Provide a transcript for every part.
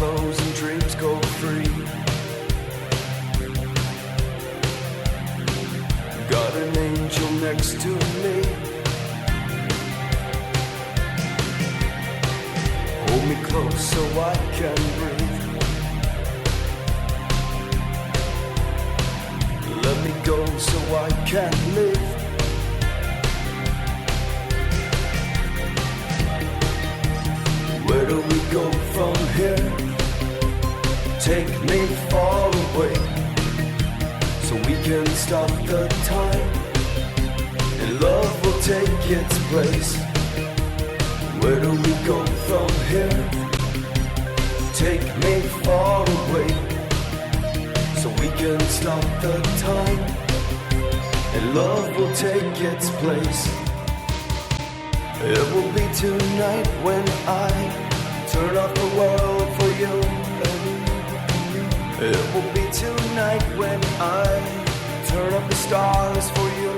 clothes and dreams go free. Got an angel next to me. Hold me close so I can breathe. Let me go so I can live. Where do we go from here? Take me far away, so we can stop the time, and love will take its place. Where do we go from here? Take me far away, so we can stop the time, and love will take its place. It will be tonight when I turn off the world for you. It will be tonight when I turn up the stars for you.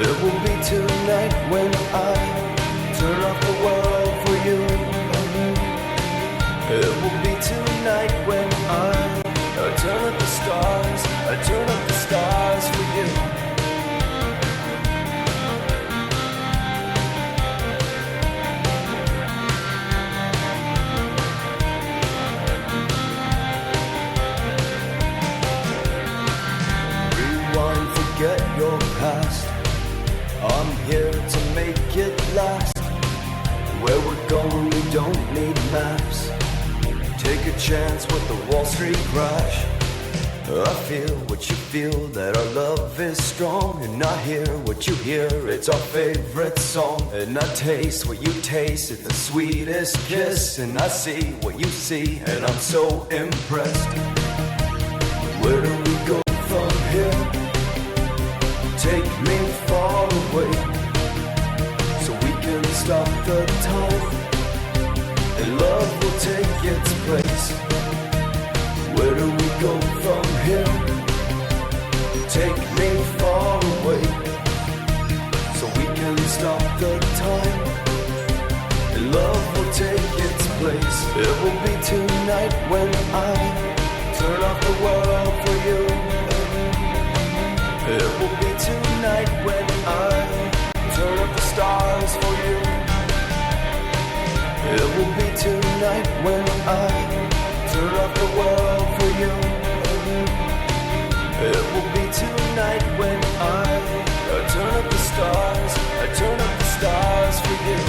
It will be tonight when I turn off the world for you. It will be tonight when I turn up the stars. I turn up the stars for you. Forget your past. I'm here to make it last. Where we're going, we don't need maps. Take a chance with the Wall Street crash. I feel what you feel, that our love is strong. And I hear what you hear, it's our favorite song. And I taste what you taste, it's the sweetest kiss. And I see what you see, and I'm so impressed. Where do we go from here? Take me far away, so we can stop the time, and love will take its place. Where do we go from here? Take me far away, so we can stop the time, and love will take its place. It will be tonight when I turn off the world for you. It will be tonight when I turn up the stars for you. It will be tonight when I turn up the world for you. It will be tonight when I turn up the stars. I turn up the stars for you.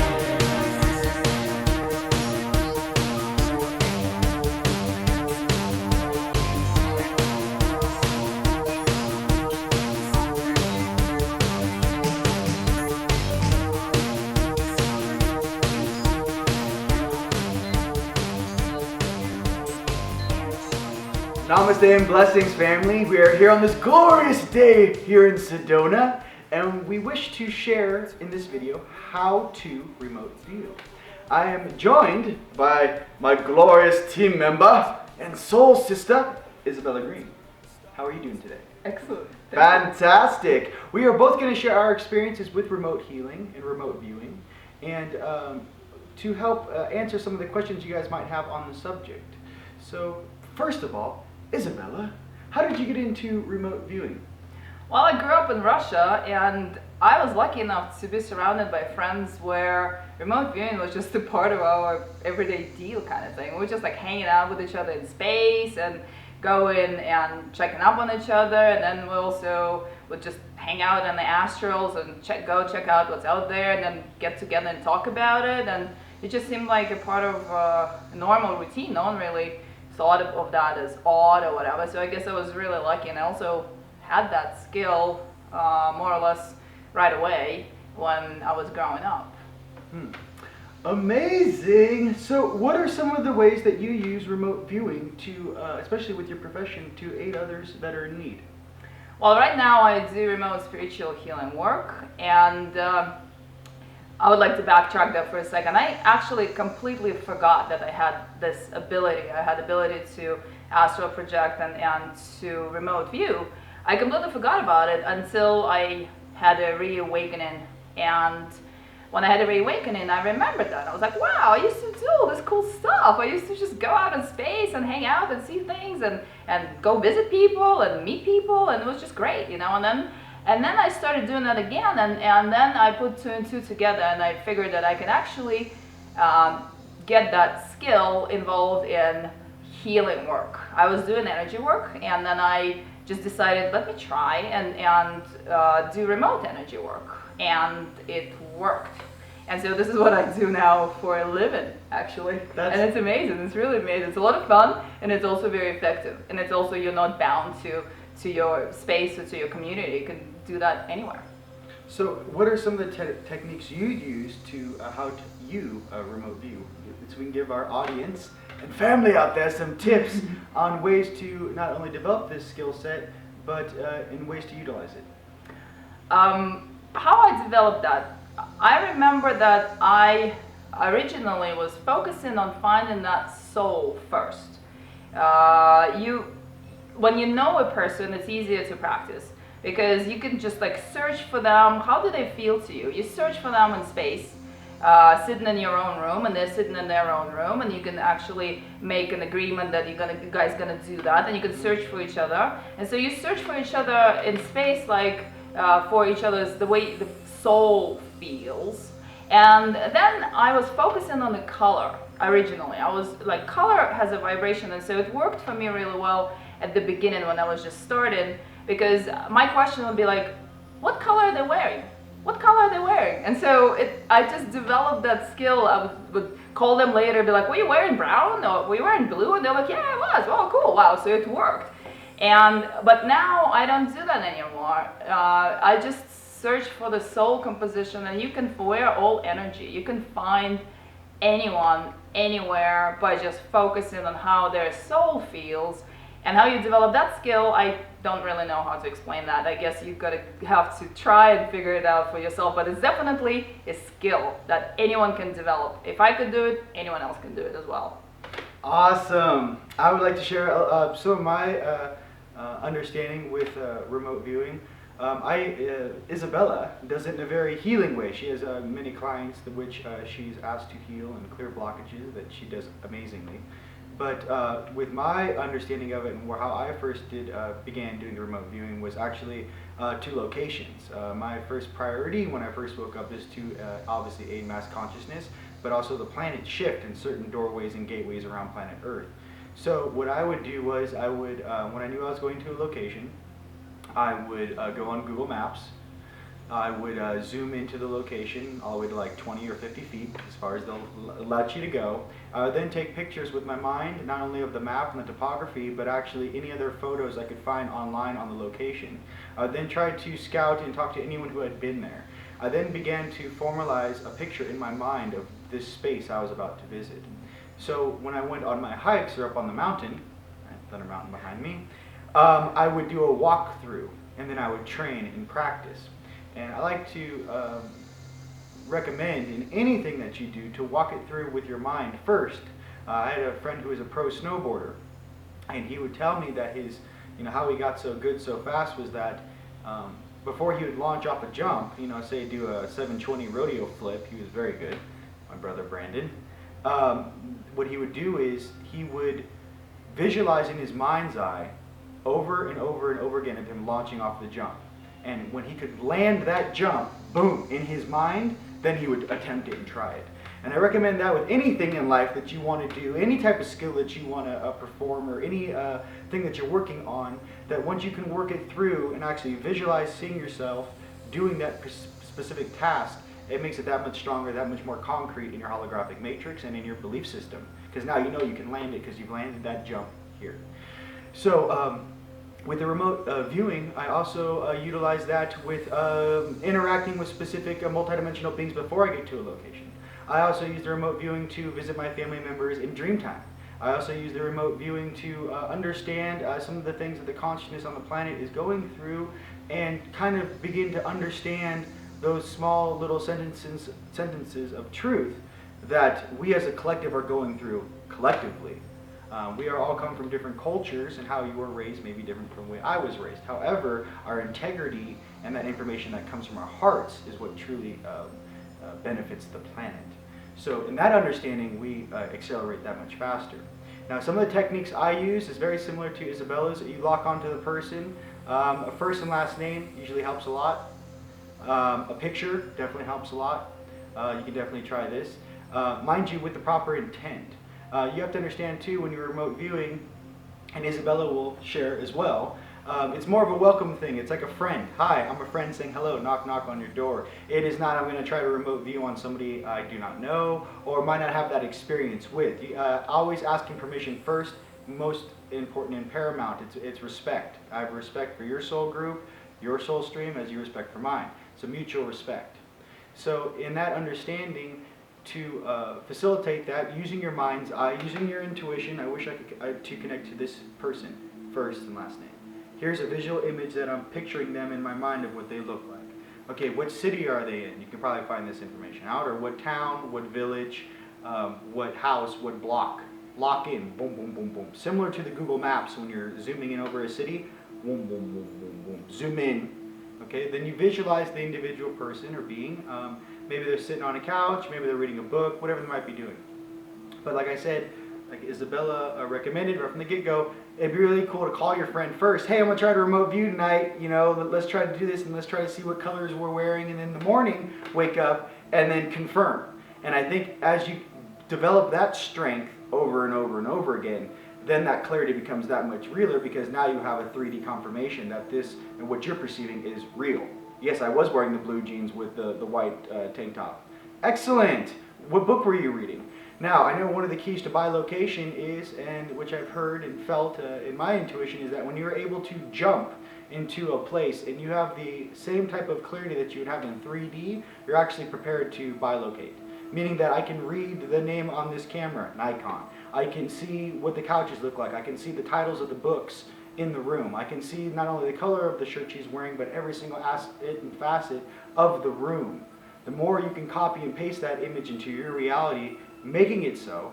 Namaste and blessings, family. We are here on this glorious day here in Sedona, and we wish to share in this video how to remote view. I am joined by my glorious team member and soul sister, Isabella Green. How are you doing today? Excellent. Fantastic. We are both going to share our experiences with remote healing and remote viewing, and to help answer some of the questions you guys might have on the subject. So, first of all, Isabella, how did you get into remote viewing? Well, I grew up in Russia, and I was lucky enough to be surrounded by friends where remote viewing was just a part of our everyday deal kind of thing. We were just like hanging out with each other in space and going and checking up on each other, and then we also would just hang out in the astrals and check out what's out there, and then get together and talk about it. And it just seemed like a part of a normal routine. No one really thought of that as odd or whatever. So I guess I was really lucky, and I also had that skill more or less right away when I was growing up. Amazing. So what are some of the ways that you use remote viewing to, especially with your profession, to aid others that are in need? Well, right now I do remote spiritual healing work, and I would like to backtrack that for a second. I actually completely forgot that I had this ability. I had the ability to astral project and to remote view. I completely forgot about it until I had a reawakening, and when I had a reawakening, I remembered that. I was like, wow, I used to do all this cool stuff. I used to just go out in space and hang out and see things and go visit people and meet people, and it was just great, you know. And then I started doing that again, and then I put two and two together, and I figured that I can actually get that skill involved in healing work. I was doing energy work, and then I just decided, let me try and do remote energy work, and it worked. And so this is what I do now for a living, actually. And it's amazing. It's really amazing. It's a lot of fun, and it's also very effective. And it's also, you're not bound to your space or to your community. You can do that anywhere. So what are some of the techniques you use to how to you remote view? So we can give our audience and family out there some tips on ways to not only develop this skill set, but in ways to utilize it. How I developed that, I remember that I originally was focusing on finding that soul first. When you know a person, it's easier to practice because you can just like search for them. How do they feel to you? You search for them in space, sitting in your own room, and they're sitting in their own room, and you can actually make an agreement that you guys gonna do that, and you can search for each other. And so you search for each other in space, like for each other's the way the soul feels. And then I was focusing on the color originally. I was like, color has a vibration, and so it worked for me really well at the beginning when I was just starting, because my question would be like, what color are they wearing? What color are they wearing? And so I just developed that skill. I would call them later, be like, were you wearing brown or were you wearing blue? And they're like, yeah, I was. Oh, cool. Wow. So it worked. But now I don't do that anymore. I just search for the soul composition, and you can wear all energy. You can find anyone, anywhere, by just focusing on how their soul feels. And how you develop that skill, I don't really know how to explain that. I guess you've got to have to try and figure it out for yourself. But it's definitely a skill that anyone can develop. If I could do it, anyone else can do it as well. Awesome. I would like to share some of my understanding with remote viewing. Isabella does it in a very healing way. She has many clients which she's asked to heal and clear blockages that she does amazingly. But with my understanding of it and how I first began doing the remote viewing was actually 2 locations. My first priority when I first woke up is to obviously aid mass consciousness, but also the planet shift in certain doorways and gateways around planet Earth. So what I would do was I would, when I knew I was going to a location, I would go on Google Maps. I would zoom into the location all the way to like 20 or 50 feet, as far as they'll let you to go. Then take pictures with my mind, not only of the map and the topography, but actually any other photos I could find online on the location. Then try to scout and talk to anyone who had been there. I then began to formalize a picture in my mind of this space I was about to visit. So when I went on my hikes or up on the mountain, Thunder Mountain behind me, I would do a walkthrough, and then I would train and practice. And I like to recommend in anything that you do to walk it through with your mind first. I had a friend who was a pro snowboarder, and he would tell me that how he got so good so fast was that before he would launch off a jump, say do a 720 rodeo flip, he was very good, my brother Brandon. What he would do is he would visualize in his mind's eye over and over and over again of him launching off the jump. And when he could land that jump, boom, in his mind, then he would attempt it and try it. And I recommend that with anything in life that you want to do, any type of skill that you want to perform, or any thing that you're working on, that once you can work it through and actually visualize seeing yourself doing that specific task, it makes it that much stronger, that much more concrete in your holographic matrix and in your belief system. Because now you know you can land it because you've landed that jump here. So with the remote viewing, I also utilize that with interacting with specific multidimensional beings before I get to a location. I also use the remote viewing to visit my family members in dream time. I also use the remote viewing to understand some of the things that the consciousness on the planet is going through, and kind of begin to understand those small little sentences of truth that we as a collective are going through collectively. We are all come from different cultures, and how you were raised may be different from the way I was raised. However, our integrity and that information that comes from our hearts is what truly benefits the planet. So in that understanding, we accelerate that much faster. Now, some of the techniques I use is very similar to Isabella's. You lock onto the person. A first and last name usually helps a lot. A picture definitely helps a lot. You can definitely try this. Mind you, with the proper intent. You have to understand too, when you're remote viewing, and Isabella will share as well, it's more of a welcome thing. It's like a friend. Hi, I'm a friend saying hello, knock knock on your door. It is not, I'm going to try to remote view on somebody I do not know or might not have that experience with. Always asking permission first, most important and paramount. It's respect. I have respect for your soul group, your soul stream, as you respect for mine. So mutual respect. So in that understanding, to facilitate that, using your mind's eye, using your intuition, I wish I could to connect to this person, first and last name. Here's a visual image that I'm picturing them in my mind of what they look like. Okay, what city are they in? You can probably find this information out. Or what town, what village, what house, what block. Lock in, boom, boom, boom, boom. Similar to the Google Maps when you're zooming in over a city, boom, boom, boom, boom, boom. Zoom in. Okay, then you visualize the individual person or being. Maybe they're sitting on a couch, maybe they're reading a book, whatever they might be doing. But like I said, like Isabella recommended right from the get-go, it'd be really cool to call your friend first. Hey, I'm going to try to remote view tonight. You know, let's try to do this and let's try to see what colors we're wearing. And in the morning, wake up and then confirm. And I think as you develop that strength over and over and over again, then that clarity becomes that much realer because now you have a 3D confirmation that this and what you're perceiving is real. Yes, I was wearing the blue jeans with the white tank top. Excellent! What book were you reading? Now, I know one of the keys to bilocation is, and which I've heard and felt in my intuition, is that when you're able to jump into a place and you have the same type of clarity that you would have in 3D, you're actually prepared to bilocate. Meaning that I can read the name on this camera, Nikon. I can see what the couches look like. I can see the titles of the books in the room. I can see not only the color of the shirt she's wearing, but every single aspect and facet of the room. The more you can copy and paste that image into your reality, making it so,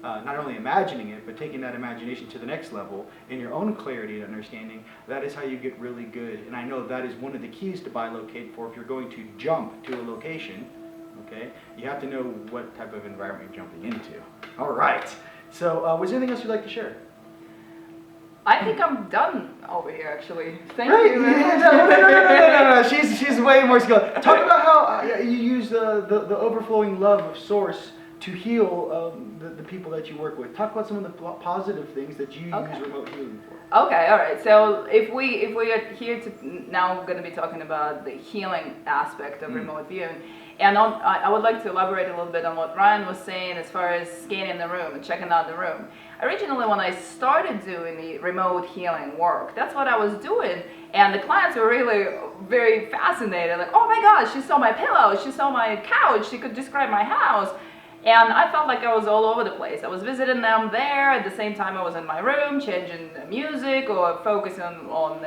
not only imagining it, but taking that imagination to the next level in your own clarity and understanding, that is how you get really good. And I know that is one of the keys to bilocate for if you're going to jump to a location. Okay, you have to know what type of environment you're jumping into. All right. So, was there anything else you'd like to share? I think I'm done over here, actually. Thank Right. you. Yeah, no. She's way more skilled. Talk about how you use the overflowing love of Source to heal the people that you work with. Talk about some of the positive things that you use remote healing for. Okay, all right. So if we are here to now, we're going to be talking about the healing aspect of remote viewing, and I would like to elaborate a little bit on what Ryan was saying as far as scanning the room and checking out the room. Originally, when I started doing the remote healing work, that's what I was doing, and the clients were really very fascinated. Like, oh my gosh, she saw my pillow, she saw my couch, she could describe my house. And I felt like I was all over the place. I was visiting them there. At the same time, I was in my room, changing the music or focusing on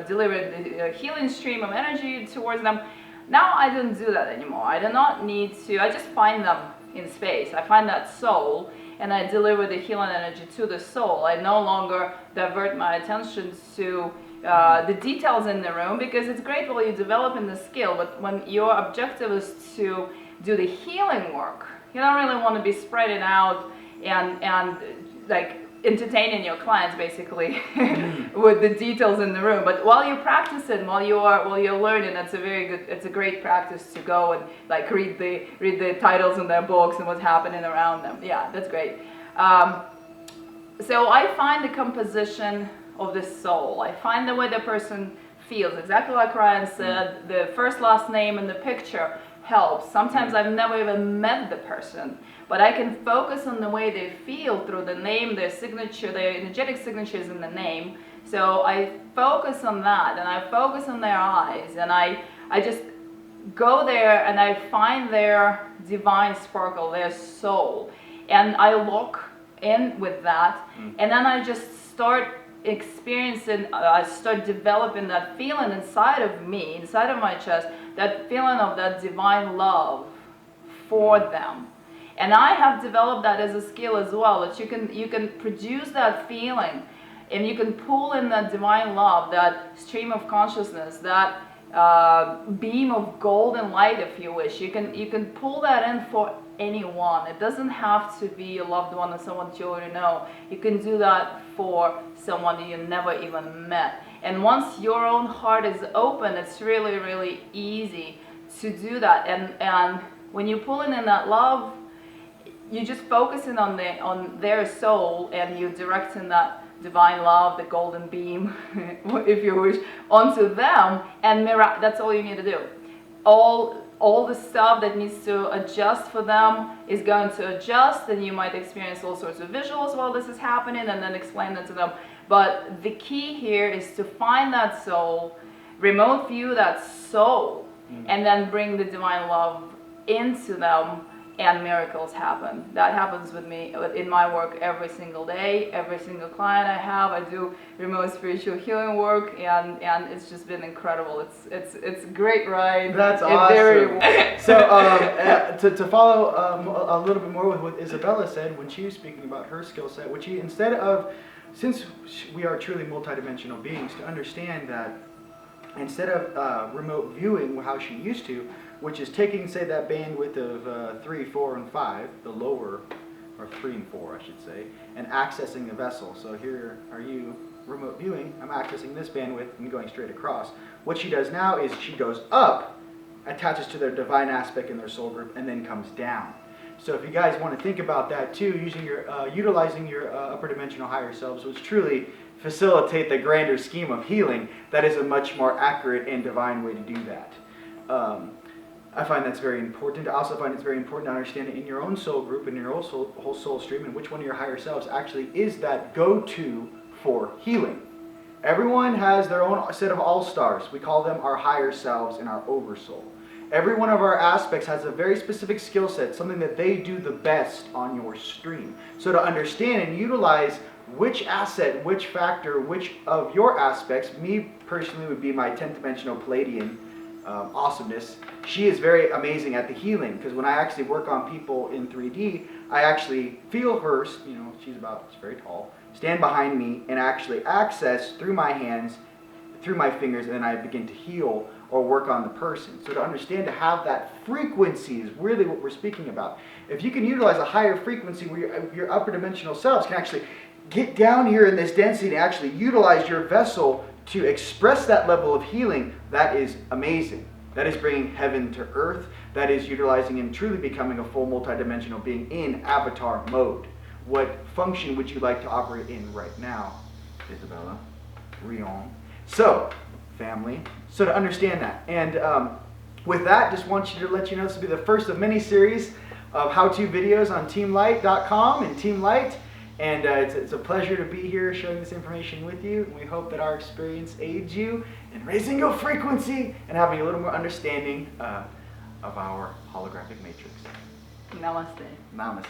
delivering the healing stream of energy towards them. Now I don't do that anymore. I do not need to. I just find them in space. I find that soul, and I deliver the healing energy to the soul. I no longer divert my attention to the details in the room, because it's great while you're developing the skill, but when your objective is to do the healing work, you don't really want to be spreading out and like entertaining your clients basically with the details in the room. But while you're practicing, while you're learning, it's a great practice to go and like read the titles in their books and what's happening around them. Yeah, that's great. So I find the composition of the soul. I find the way the person feels, exactly like Ryan said. The first last name in the picture helps. Sometimes I've never even met the person, but I can focus on the way they feel through the name, their signature, their energetic signatures in the name. So I focus on that, and I focus on their eyes, and I just go there and I find their divine sparkle, their soul, and I look in with that, and then I just start experiencing, I start developing that feeling inside of me, inside of my chest, that feeling of that divine love for them. And I have developed that as a skill as well, that you can produce that feeling, and you can pull in that divine love, that stream of consciousness, that beam of golden light, if you wish. You can pull that in for anyone. It doesn't have to be a loved one or someone that you already know. You can do that for someone that you never even met. And once your own heart is open, it's really, really easy to do that. And when you pull in that love, you're just focusing on their soul, and you're directing that divine love, the golden beam, if you wish, onto them, and that's all you need to do. All the stuff that needs to adjust for them is going to adjust, and you might experience all sorts of visuals while this is happening, and then explain that to them. But the key here is to find that soul, remote view that soul, and then bring the divine love into them, and miracles happen. That happens with me in my work every single day. Every single client I have, I do remote spiritual healing work, and it's just been incredible. It's a great ride. That's awesome. So to follow a little bit more with what Isabella said when she was speaking about her skill set, which she, since we are truly multidimensional beings, to understand that instead of remote viewing how she used to, which is taking, say, that bandwidth of 3, 4, and 5, the lower, or 3 and 4, I should say, and accessing the vessel. So here are you remote viewing, I'm accessing this bandwidth and going straight across. What she does now is she goes up, attaches to their divine aspect in their soul group, and then comes down. So if you guys want to think about that too, utilizing your upper dimensional higher selves, which truly facilitate the grander scheme of healing, that is a much more accurate and divine way to do that. I find that's very important. I also find it's very important to understand it in your own soul group, in your whole soul stream, and which one of your higher selves actually is that go-to for healing. Everyone has their own set of all-stars. We call them our higher selves and our oversoul. Every one of our aspects has a very specific skill set, something that they do the best on your stream. So to understand and utilize which asset, which factor, which of your aspects, me personally would be my 10th dimensional Palladian awesomeness. She is very amazing at the healing, because when I actually work on people in 3D, I actually feel her, she's very tall, stand behind me and actually access through my hands, through my fingers, and then I begin to heal or work on the person. So to understand, to have that frequency is really what we're speaking about. If you can utilize a higher frequency where your upper dimensional selves can actually get down here in this density and actually utilize your vessel to express that level of healing, that is amazing. That is bringing heaven to earth. That is utilizing and truly becoming a full multidimensional being in avatar mode. What function would you like to operate in right now, Isabella, Rion? So, family, so to understand that. And with that, just want you to let you know this will be the first of many series of how-to videos on teamlight.com and Team Light. And it's a pleasure to be here sharing this information with you. And we hope that our experience aids you in raising your frequency and having a little more understanding of our holographic matrix. Namaste. Namaste.